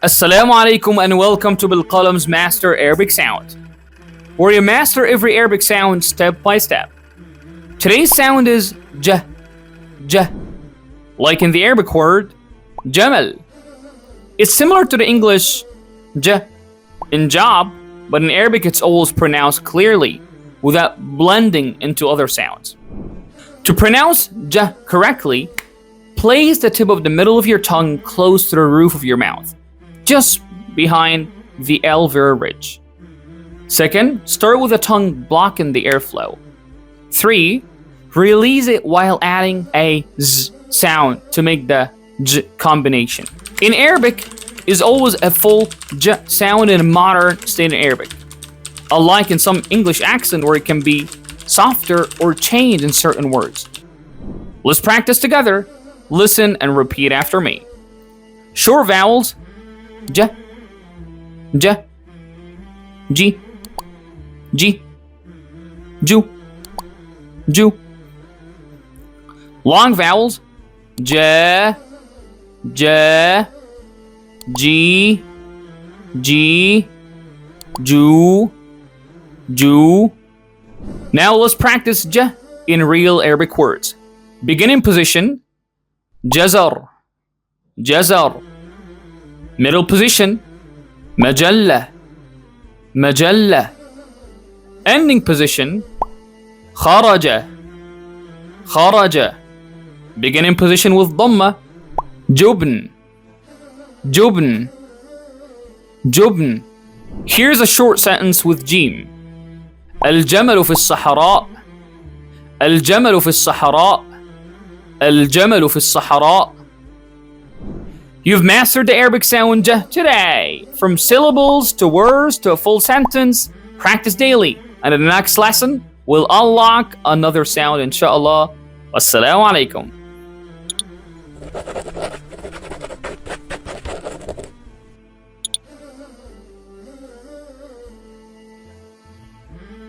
Assalamu alaikum and welcome to Bilqalam's Master Arabic Sound, where you master every Arabic sound step by step. Today's sound is j, j, like in the Arabic word camel. It's similar to the English j in job, but in Arabic it's always pronounced clearly without blending into other sounds. To pronounce j correctly, place the tip of the middle of your tongue close to the roof of your mouth, just behind the alveolar ridge. Second, start with the tongue blocking the airflow. 3, release it while adding a z sound to make the j combination. In Arabic, is always a full j sound in modern standard Arabic, unlike in some English accent where it can be softer or changed in certain words. Let's practice together. Listen and repeat after me. Short vowels: j, j, g, g, ju, ju. Long vowels: j, j, g, g, ju, ju. Now let's practice j in real Arabic words. Beginning position: jazar, jazar. Middle position: majalla, majalla. Ending position: kharaja, kharaja. Beginning position with dhamma: jubn, jubn, jubn. Here's a short sentence with jim. الجمل في الصحراء, الجمل في الصحراء, الجمل في الصحراء. You've mastered the Arabic sound j today. From syllables to words to a full sentence, practice daily. And in the next lesson, we'll unlock another sound, inshallah. Wassalamu alaikum.